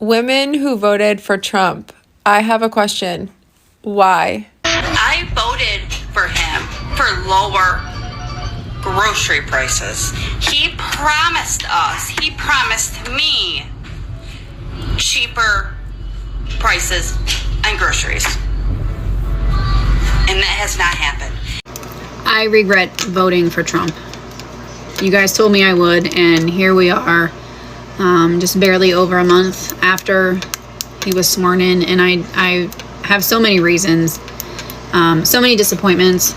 Women who voted for Trump, I have a question. Why? I voted for him for lower grocery prices. He promised me cheaper prices on groceries. And that has not happened. I regret voting for Trump. You guys told me I would, and here we are, just barely over a month after he was sworn in, and I have so many reasons, so many disappointments,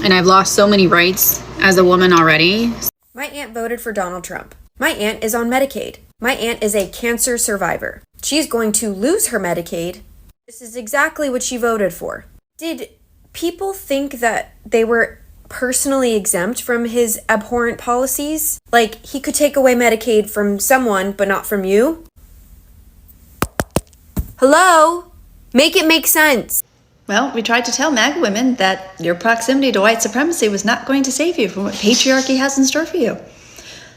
and I've lost so many rights as a woman already. My aunt voted for Donald Trump. My aunt is on Medicaid. My aunt is a cancer survivor. She's going to lose her Medicaid. This is exactly what she voted for. Did people think that they were personally exempt from his abhorrent policies? Like, he could take away Medicaid from someone, but not from you? Hello? Make it make sense. Well, we tried to tell Maga women that your proximity to white supremacy was not going to save you from what patriarchy has in store for you.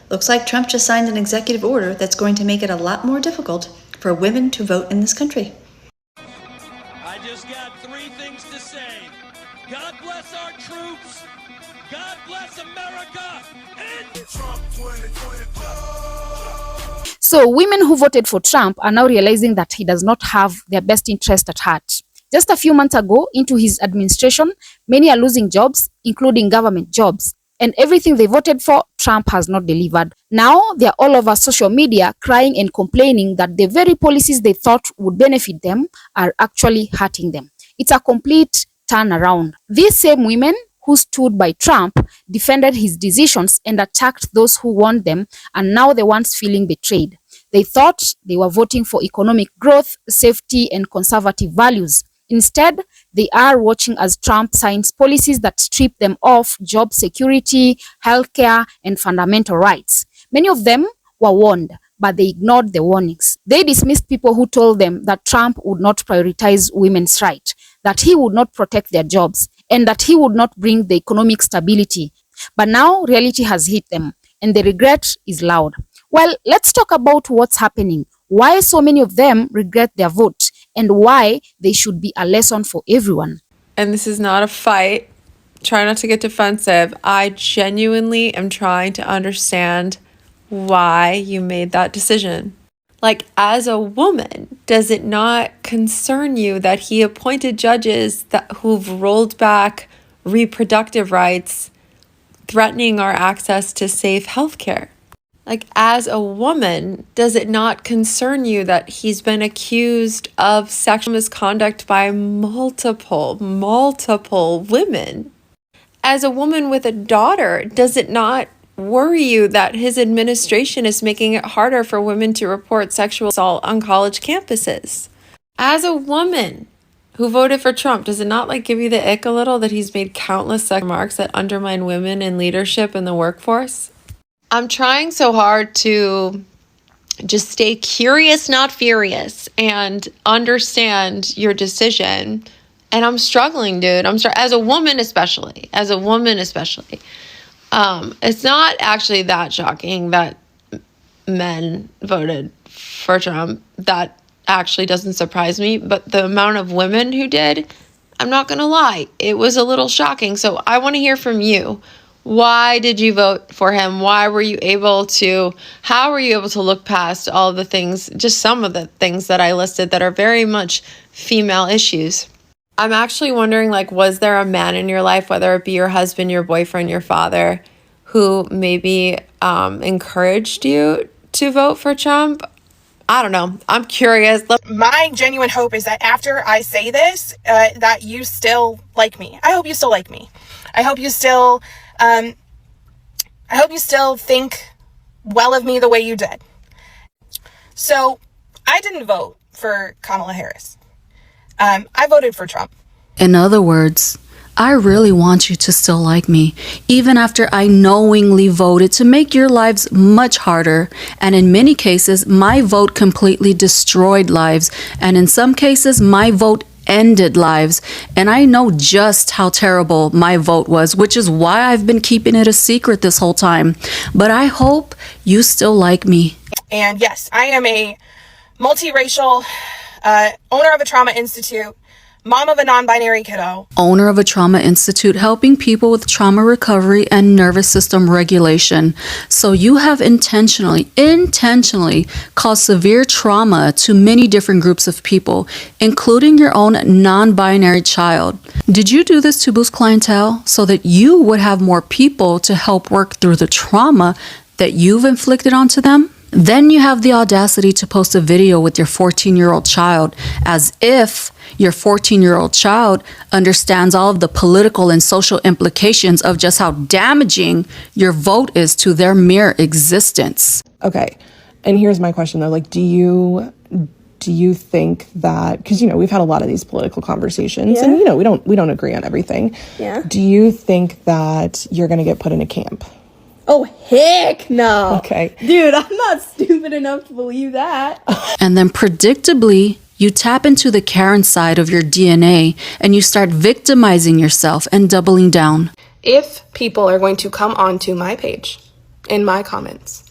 Looks like Trump just signed an executive order that's going to make it a lot more difficult for women to vote in this country. I just got three things to say. God bless our troops. God bless America. And Trump 2024. So women who voted for Trump are now realizing that he does not have their best interest at heart. Just a few months ago into his administration, many are losing jobs, including government jobs. And everything they voted for, Trump has not delivered. Now they're all over social media crying and complaining that the very policies they thought would benefit them are actually hurting them. It's a complete turnaround. These same women who stood by Trump, defended his decisions and attacked those who warned them, are now the ones feeling betrayed. They thought they were voting for economic growth, safety, and conservative values. Instead, they are watching as Trump signs policies that strip them of job security, healthcare, and fundamental rights. Many of them were warned, but they ignored the warnings. They dismissed people who told them that Trump would not prioritize women's rights, that he would not protect their jobs, and that he would not bring the economic stability. But now reality has hit them, and the regret is loud. Well, let's talk about what's happening, why so many of them regret their vote, and why they should be a lesson for everyone. And this is not a fight. Try not to get defensive. I genuinely am trying to understand why you made that decision. Like, as a woman, does it not concern you that he appointed judges who've rolled back reproductive rights, threatening our access to safe healthcare? Like, as a woman, does it not concern you that he's been accused of sexual misconduct by multiple women? As a woman with a daughter, does it not worry you that his administration is making it harder for women to report sexual assault on college campuses? As a woman who voted for Trump, does it not give you the ick a little that he's made countless remarks that undermine women in leadership in the workforce? I'm trying so hard to just stay curious, not furious, and understand your decision. And I'm struggling, dude. As a woman especially. It's not actually that shocking that men voted for Trump. That actually doesn't surprise me. But the amount of women who did, I'm not going to lie, it was a little shocking. So I want to hear from you. Why did you vote for him? How were you able to look past all the things, just some of the things that I listed that are very much female issues? I'm actually wondering, was there a man in your life, whether it be your husband, your boyfriend, your father, who maybe encouraged you to vote for Trump? I don't know. I'm curious. My genuine hope is that after I say this, that you still like me. I hope you still like me. I hope you still think well of me the way you did. So I didn't vote for Kamala Harris. I voted for Trump. In other words, I really want you to still like me, even after I knowingly voted to make your lives much harder. And in many cases, my vote completely destroyed lives. And in some cases, my vote ended lives. And I know just how terrible my vote was, which is why I've been keeping it a secret this whole time. But I hope you still like me. And yes, I am a multiracial, owner of a trauma institute, mom of a non-binary kiddo. Owner of a trauma institute helping people with trauma recovery and nervous system regulation. So you have intentionally caused severe trauma to many different groups of people, including your own non-binary child. Did you do this to boost clientele so that you would have more people to help work through the trauma that you've inflicted onto them? Then you have the audacity to post a video with your 14-year-old child as if your 14-year-old child understands all of the political and social implications of just how damaging your vote is to their mere existence. Okay, and here's my question though, like, do you think that, because we've had a lot of these political conversations, and we don't agree on everything. Yeah. Do you think that you're going to get put in a camp? Oh, heck no. Okay. Dude, I'm not stupid enough to believe that. And then predictably, you tap into the Karen side of your DNA and you start victimizing yourself and doubling down. If people are going to come onto my page, in my comments,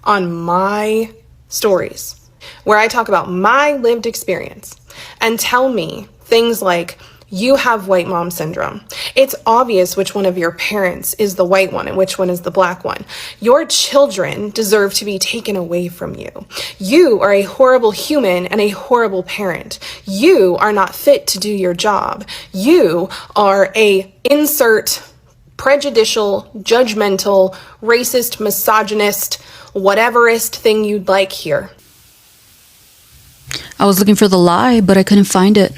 on my stories, where I talk about my lived experience, and tell me things like, you have white mom syndrome. It's obvious which one of your parents is the white one and which one is the black one. Your children deserve to be taken away from you. You are a horrible human and a horrible parent. You are not fit to do your job. You are a insert prejudicial, judgmental, racist, misogynist, whateverist thing you'd like here. I was looking for the lie, but I couldn't find it.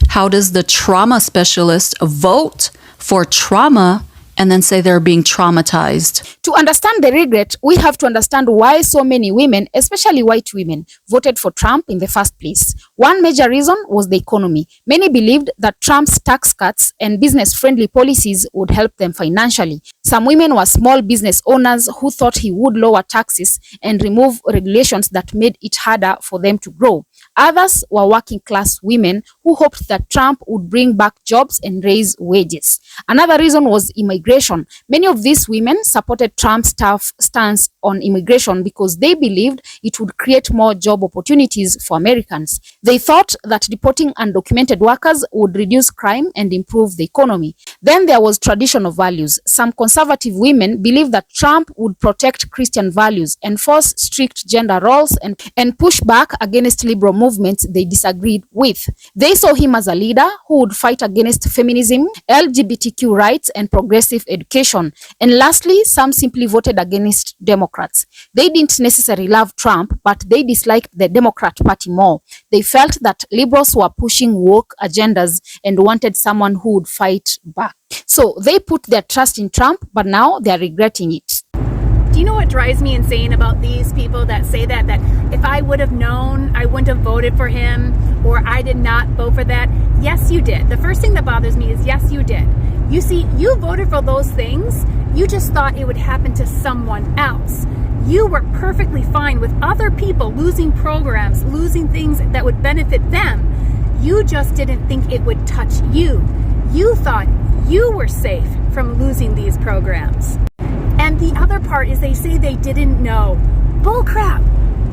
How does the trauma specialist vote for trauma and then say they're being traumatized? To understand the regret, we have to understand why so many women, especially white women, voted for Trump in the first place. One major reason was the economy. Many believed that Trump's tax cuts and business-friendly policies would help them financially. Some women were small business owners who thought he would lower taxes and remove regulations that made it harder for them to grow. Others were working-class women who hoped that Trump would bring back jobs and raise wages. Another reason was immigration. Many of these women supported Trump's tough stance on immigration because they believed it would create more job opportunities for Americans. They thought that deporting undocumented workers would reduce crime and improve the economy. Then there was traditional values. Some conservative women believed that Trump would protect Christian values, enforce strict gender roles, and push back against liberal movements they disagreed with. They saw him as a leader who would fight against feminism, LGBTQ rights, and progressive education. And lastly, some simply voted against Democrats. They didn't necessarily love Trump, but they disliked the Democrat Party more. They felt that liberals were pushing woke agendas and wanted someone who would fight back. So they put their trust in Trump, but now they're regretting it. Do you know what drives me insane about these people that say that if I would have known, I wouldn't have voted for him, or I did not vote for that? Yes, you did. The first thing that bothers me is yes, you did. You see, you voted for those things. You just thought it would happen to someone else. You were perfectly fine with other people losing programs, losing things that would benefit them. You just didn't think it would touch you. You thought you were safe from losing these programs. And the other part is they say they didn't know. Bullcrap.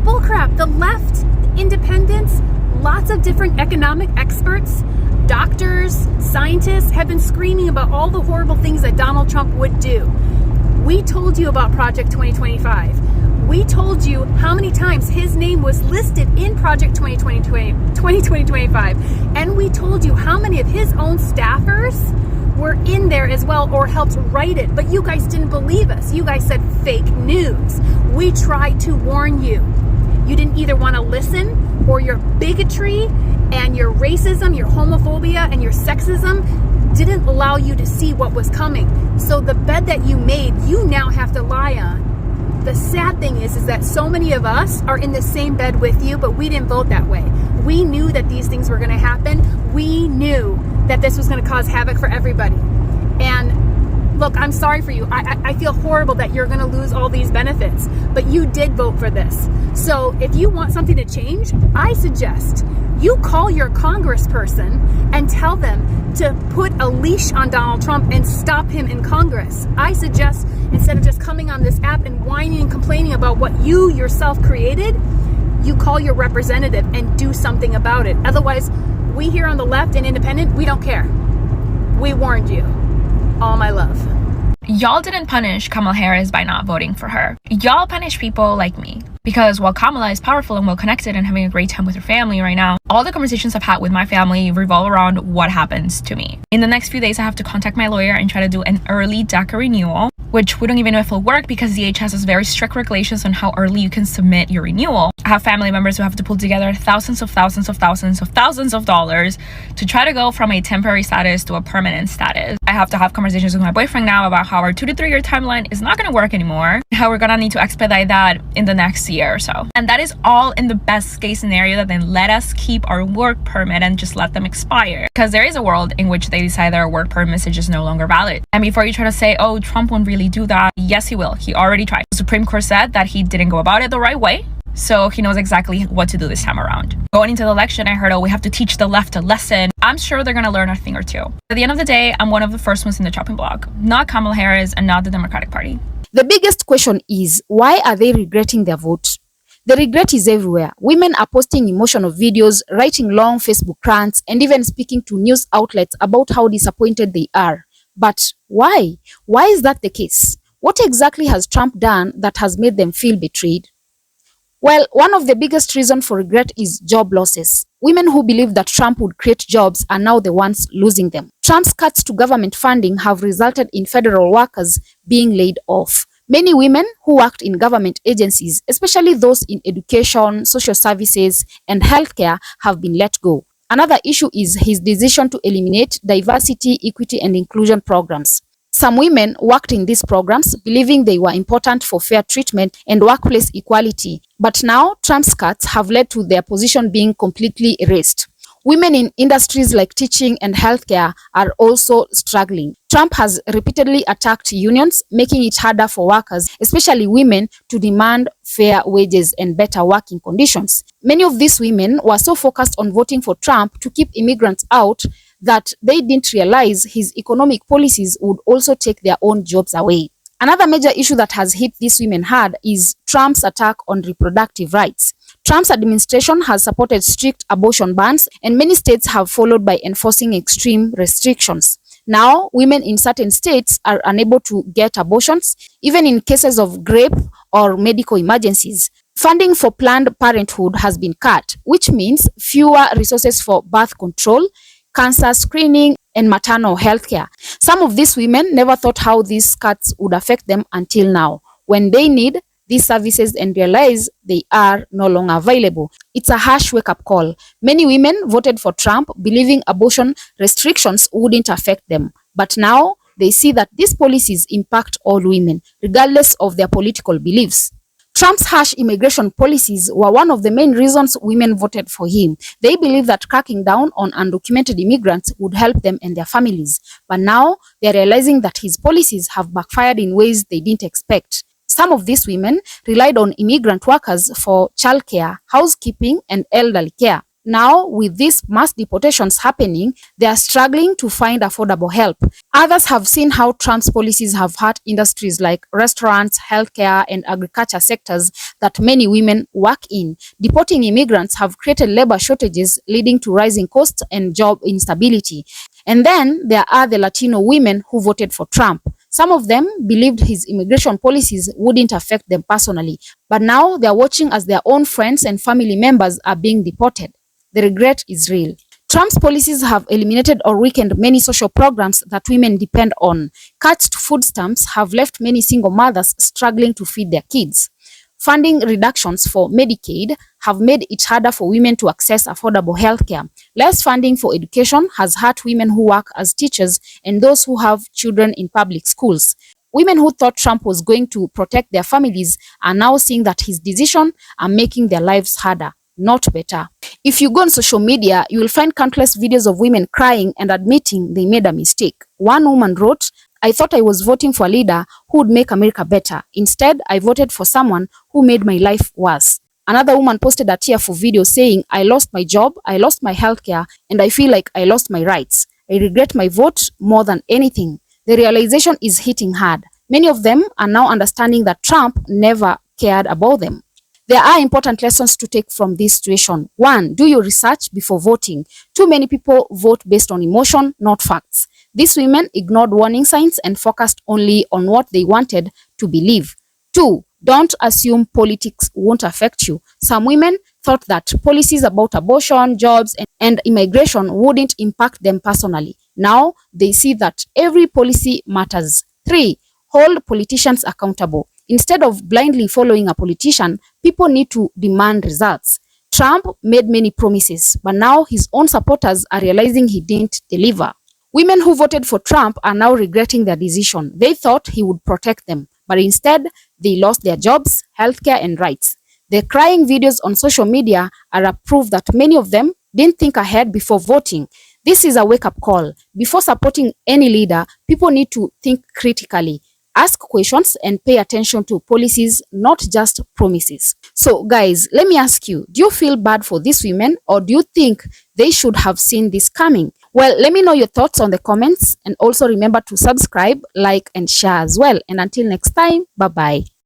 Bullcrap. The left, independents, lots of different economic experts, doctors, scientists have been screaming about all the horrible things that Donald Trump would do. We told you about Project 2025. We told you how many times his name was listed in Project 2025. And we told you how many of his own staffers were in there as well or helped write it. But you guys didn't believe us. You guys said fake news. We tried to warn you. You didn't either want to listen, or your bigotry and your racism, your homophobia and your sexism didn't allow you to see what was coming. So the bed that you made, you now have to lie on. The sad thing is that so many of us are in the same bed with you, but we didn't vote that way. We knew that these things were going to happen. We knew that this was going to cause havoc for everybody. And look, I'm sorry for you. I feel horrible that you're going to lose all these benefits, but you did vote for this. So if you want something to change, I suggest you call your congressperson and tell them to put a leash on Donald Trump and stop him in Congress. I suggest, instead of just coming on this app and whining and complaining about what you yourself created, you call your representative and do something about it. Otherwise, we here on the left and independent, we don't care. We warned you. All my love. Y'all didn't punish Kamala Harris by not voting for her. Y'all punish people like me. Because while Kamala is powerful and well-connected and having a great time with her family right now, all the conversations I've had with my family revolve around what happens to me. In the next few days, I have to contact my lawyer and try to do an early DACA renewal, which we don't even know if it'll work because DHS has very strict regulations on how early you can submit your renewal. I have family members who have to pull together thousands of dollars to try to go from a temporary status to a permanent status. I have to have conversations with my boyfriend now about how our 2 to 3 year timeline is not going to work anymore, how we're going to need to expedite that in the next year or so. And that is all in the best case scenario that then let us keep our work permit and just let them expire. Because there is a world in which they decide that our work permit is just no longer valid. And before you try to say, oh, Trump won't really do that, yes, he will. He already tried. The Supreme Court said that he didn't go about it the right way. So he knows exactly what to do this time around. Going into the election, I heard, oh, we have to teach the left a lesson. I'm sure they're going to learn a thing or two. At the end of the day, I'm one of the first ones in the chopping block. Not Kamala Harris and not the Democratic Party. The biggest question is, why are they regretting their vote? The regret is everywhere. Women are posting emotional videos, writing long Facebook rants, and even speaking to news outlets about how disappointed they are. But why? Why is that the case? What exactly has Trump done that has made them feel betrayed? Well, one of the biggest reasons for regret is job losses. Women who believed that Trump would create jobs are now the ones losing them. Trump's cuts to government funding have resulted in federal workers being laid off. Many women who worked in government agencies, especially those in education, social services, and healthcare, have been let go. Another issue is his decision to eliminate diversity, equity, and inclusion programs. Some women worked in these programs believing they were important for fair treatment and workplace equality, but now Trump's cuts have led to their position being completely erased. Women in industries like teaching and healthcare are also struggling. Trump has repeatedly attacked unions, making it harder for workers, especially women, to demand fair wages and better working conditions. Many of these women were so focused on voting for Trump to keep immigrants out that they didn't realize his economic policies would also take their own jobs away. Another major issue that has hit these women hard is Trump's attack on reproductive rights. Trump's administration has supported strict abortion bans, and many states have followed by enforcing extreme restrictions. Now, women in certain states are unable to get abortions, even in cases of rape or medical emergencies. Funding for Planned Parenthood has been cut, which means fewer resources for birth control, cancer screening, and maternal health care. Some of these women never thought how these cuts would affect them until now, when they need these services and realize they are no longer available. It's a harsh wake-up call. Many women voted for Trump believing abortion restrictions wouldn't affect them. But now they see that these policies impact all women, regardless of their political beliefs. Trump's harsh immigration policies were one of the main reasons women voted for him. They believe that cracking down on undocumented immigrants would help them and their families. But now they're realizing that his policies have backfired in ways they didn't expect. Some of these women relied on immigrant workers for childcare, housekeeping, and elderly care. Now, with these mass deportations happening, they are struggling to find affordable help. Others have seen how Trump's policies have hurt industries like restaurants, healthcare, and agriculture sectors that many women work in. Deporting immigrants have created labor shortages, leading to rising costs and job instability. And then there are the Latino women who voted for Trump. Some of them believed his immigration policies wouldn't affect them personally, but now they're watching as their own friends and family members are being deported. The regret is real. Trump's policies have eliminated or weakened many social programs that women depend on. Cuts to food stamps have left many single mothers struggling to feed their kids. Funding reductions for Medicaid have made it harder for women to access affordable healthcare. Less funding for education has hurt women who work as teachers and those who have children in public schools. Women who thought Trump was going to protect their families are now seeing that his decisions are making their lives harder, not better. If you go on social media, you will find countless videos of women crying and admitting they made a mistake. One woman wrote, "I thought I was voting for a leader who would make America better. Instead, I voted for someone who made my life worse." Another woman posted a tearful video saying, "I lost my job, I lost my healthcare, and I feel like I lost my rights. I regret my vote more than anything." The realization is hitting hard. Many of them are now understanding that Trump never cared about them. There are important lessons to take from this situation. 1. Do your research before voting. Too many people vote based on emotion, not facts. These women ignored warning signs and focused only on what they wanted to believe. 2. Don't assume politics won't affect you. Some women thought that policies about abortion, jobs, and immigration wouldn't impact them personally. Now they see that every policy matters. 3. Hold politicians accountable. Instead of blindly following a politician, people need to demand results. Trump made many promises, but now his own supporters are realizing he didn't deliver. Women who voted for Trump are now regretting their decision. They thought he would protect them, but instead, they lost their jobs, healthcare, and rights. The crying videos on social media are a proof that many of them didn't think ahead before voting. This is a wake-up call. Before supporting any leader, people need to think critically, ask questions, and pay attention to policies, not just promises. So guys, let me ask you, do you feel bad for these women, or do you think they should have seen this coming? Well, let me know your thoughts on the comments, and also remember to subscribe, like, and share as well. And until next time, bye-bye.